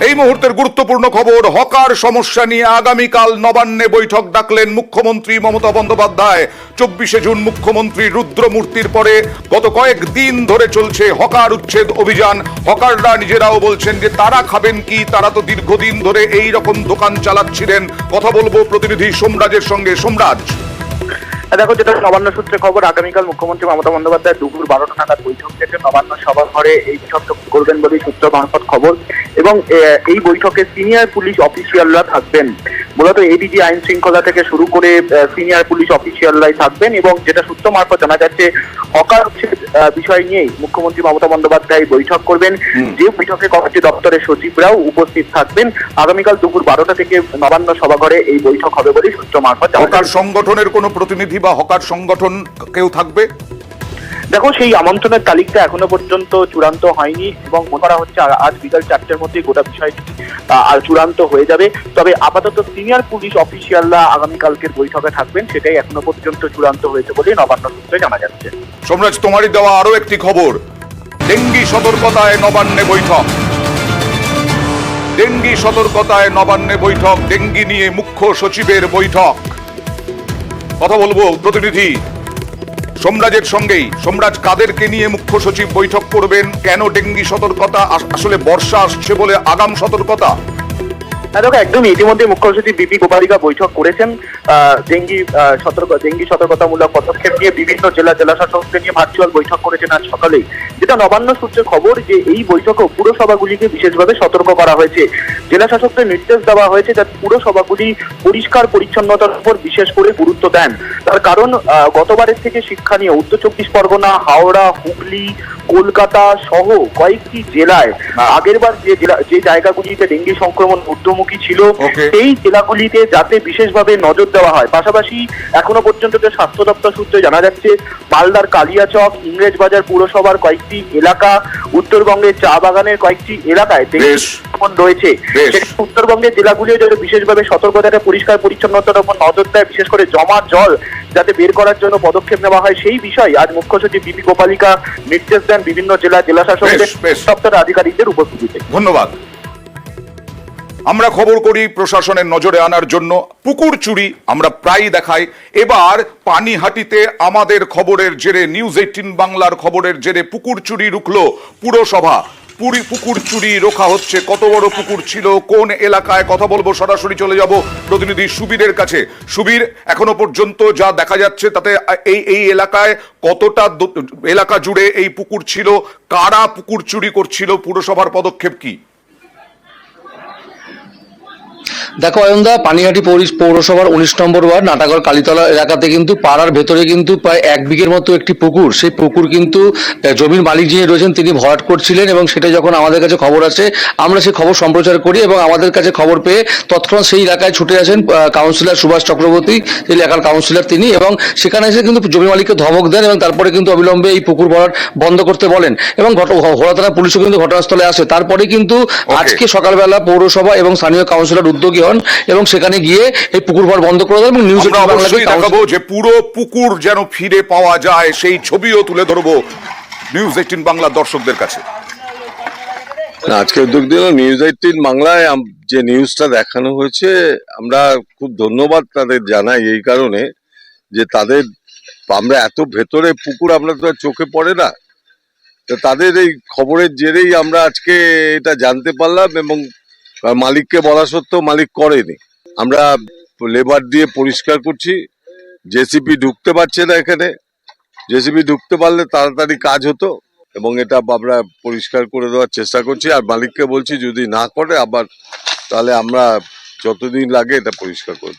এই মুহূর্তের গুরুত্বপূর্ণ খবর, হকার সমস্যা নিয়ে আগামীকাল নবান্নে বৈঠক ডাকলেন মুখ্যমন্ত্রী মমতা বন্দ্যোপাধ্যায়। 24শে জুন মুখ্যমন্ত্রী রুদ্রমূর্তির পরে গত কয়েকদিন ধরে চলছে হকার উচ্ছেদ অভিযান। হকাররা নিজেরাও বলছেন যে তারা খাবেন কি, তারা তো দীর্ঘদিন ধরে এই রকম দোকান চালাচ্ছিলেন। কথা বলবো প্রতিনিধি সোমরাজের সঙ্গে। সোমরাজ, দেখো, যেটা নবান্ন সূত্রে খবর, আগামীকাল মুখ্যমন্ত্রী মমতা বন্দ্যোপাধ্যায় দুপুর 12টা নাগাদ বৈঠক থেকে নবান্ন সভাঘরে এই বৈঠকটা করবেন বলে সূত্র মারফত খবর। এবং এই বৈঠকে সিনিয়র পুলিশ অফিসিয়ালরা থাকবেন। মূলত এডিজি আইন শৃঙ্খলা থেকে শুরু করে সিনিয়র পুলিশ অফিসিয়ালরাই থাকবেন। এবং যেটা সূত্র মারফত জানা যাচ্ছে, হকার বিষয় নিয়েই মুখ্যমন্ত্রী মমতা বন্দ্যোপাধ্যায় বৈঠক করবেন। যে বৈঠকে কমিটি দপ্তরের সচিবরাও উপস্থিত থাকবেন। আগামীকাল দুপুর 12টা থেকে নবান্ন সভাঘরে এই বৈঠক হবে বলে সূত্র মারফত। হকার সংগঠনের কোনো প্রতিনিধি বা হকার সংগঠন কেউ থাকবে? দেখো, সেই আমন্ত্রণের তালিকা এখনো পর্যন্ত চূড়ান্ত হয়নি এবং মনে করা হচ্ছে আজ বিকাল 4টের মধ্যে গোটা বিষয়টি আর চূড়ান্ত হয়ে যাবে। তবে আপাতত সিনিয়র পুলিশ অফিসিয়ালরা আগামীকালকের বৈঠকে থাকবেন, সেটাই এখনো পর্যন্ত চূড়ান্ত হয়েছে বলে নবান্ন সূত্রে জানা যাচ্ছে। সোমরাজ, তোমারই দেওয়া আরো একটি খবর, ডেঙ্গি সতর্কতায় নবান্নে বৈঠক। ডেঙ্গি সতর্কতায় নবান্নে বৈঠক, ডেঙ্গি নিয়ে মুখ্য সচিবের বৈঠক। কথা বলবো প্রতিনিধি সোমরাজের সঙ্গেই। সোমরাজ, কাদেরকে নিয়ে মুখ্য সচিব বৈঠক করবেন? কেন ডেঙ্গি সতর্কতা? আসলে বর্ষা আসছে বলে আগাম সতর্কতা? দেখো, একদম ইতিমধ্যে মুখ্য সচিব বিপি গোপালিকা বৈঠক করেছেন। ডেঙ্গি সতর্কতামূলক পদক্ষেপ নিয়ে বিভিন্ন জেলা শাসকদের নিয়ে ভার্চুয়াল বৈঠক করেছেন আজ সকালেই। যেটা নবান্ন সূত্রে খবর, যে এই বৈঠকে পুরসভাগুলিকে বিশেষভাবে সতর্ক করা হয়েছে। জেলা শাসকদের নির্দেশ দেওয়া হয়েছে যাতে পুরসভাগুলি পরিষ্কার পরিচ্ছন্নতার উপর বিশেষ করে গুরুত্ব দেন। তার কারণ গতবারের থেকে শিক্ষা নিয়ে উত্তর 24 পরগনা, হাওড়া, হুগলি, কলকাতা সহ কয়েকটি জেলায় আগেরবার যে জায়গাগুলিতে ডেঙ্গি সংক্রমণ ঊর্ধ্বমুখী ছিল, সেই জেলাগুলিতে যাতে বিশেষভাবে নজর দেওয়া হয়। পাশাপাশি এখনো পর্যন্ত যে স্বাস্থ্য দপ্তর সূত্রে জানা যাচ্ছে, মালদার কালিয়াচক, ইংরেজবাজার পুরসভার কয়েকটি এলাকা, উত্তরবঙ্গের চা বাগানের কয়েকটি এলাকায় ডেঙ্গি সংক্রমণ রয়েছে। উত্তরবঙ্গের জেলাগুলিও যাতে বিশেষভাবে সতর্কতাটা পরিষ্কার পরিচ্ছন্নতার উপর নজর দেয়, বিশেষ করে জমা জল যাতে বের করার জন্য পদক্ষেপ নেওয়া হয়, সেই বিষয়ে আজ মুখ্য সচিব বিপি গোপালিকা নির্দেশ দেন বিভিন্ন জেলা শাসকদের দপ্তরের আধিকারিকদের উপস্থিতিতে। ধন্যবাদ। আমরা খবর করি প্রশাসনের নজরে আনার জন্য পুকুর চুরি আমরা প্রায় দেখাই। এবার পানিহাটিতে আমাদের খবরের জেরে, নিউজ 18 বাংলার খবরের জেরে পুকুর চুরি রুখলো পুরসভা। পুকুর চুরি রোখা হচ্ছে। কত বড় পুকুর ছিল, কোন এলাকায়, কথা বলবো। সরাসরি চলে যাব প্রতিনিধি সুবীরের কাছে। সুবীর, এখনো পর্যন্ত যা দেখা যাচ্ছে তাতে এই এলাকায় কতটা এলাকা জুড়ে এই পুকুর ছিল, কারা পুকুর চুরি করছিল, পুরসভার পদক্ষেপ কি? দেখো অয়নদা, পানিহাটি পৌরসভার 19 নম্বর ওয়ার্ড নাটাগড় কালীতলা এলাকাতে কিন্তু পাড়ার ভেতরে কিন্তু প্রায় 1 বিঘের মতো একটি পুকুর, সেই পুকুর কিন্তু জমির মালিক যিনি রয়েছেন তিনি ভরাট করছিলেন। এবং সেটা যখন আমাদের কাছে খবর আসে, আমরা সেই খবর সম্প্রচার করি এবং আমাদের কাছে খবর পেয়ে তৎক্ষণাৎ সেই এলাকায় ছুটে আসেন কাউন্সিলর সুভাষ চক্রবর্তী, সেই এলাকার কাউন্সিলর তিনি, এবং সেখানে এসে কিন্তু জমি মালিককে ধমক দেন এবং তারপরে কিন্তু অবিলম্বে এই পুকুর ভরাট বন্ধ করতে বলেন। এবং ঘোড়া থানা পুলিশও কিন্তু ঘটনাস্থলে আসে। তারপরে কিন্তু আজকে সকালবেলা পৌরসভা এবং স্থানীয় কাউন্সিলর উদ্যোগী হন এবং সেখানে গিয়ে এই পুকুর ভরাট বন্ধ করে দেন। এবং নিউজ দেখাবো যে পুরো পুকুর যেন ফিরে পাওয়া যায়, সেই ছবিও তুলে ধরবো নিউজ 18 বাংলার দর্শকদের কাছে। আজকে উদ্যোগ দিল নিউজ 18 বাংলায় যে নিউজটা দেখানো হয়েছে, আমরা খুব ধন্যবাদ তাদের জানাই এই কারণে যে আমরা এত ভেতরে পুকুর আমরা তো চোখে পড়ে না, তো তাদের এই খবরের জেরেই আমরা আজকে এটা জানতে পারলাম। এবং মালিককে বলা সত্ত্বেও মালিক করেনি। আমরা লেবার দিয়ে পরিষ্কার করছি, জেসিপি ঢুকতে পারছে না এখানে। জেসিপি ঢুকতে পারলে তাড়াতাড়ি কাজ হতো এবং এটা আমরা পরিষ্কার করে দেওয়ার চেষ্টা করছি। আর মালিককে বলছি যদি না করে আবার, তাহলে আমরা যতদিন লাগে এটা পরিষ্কার করে দেবো।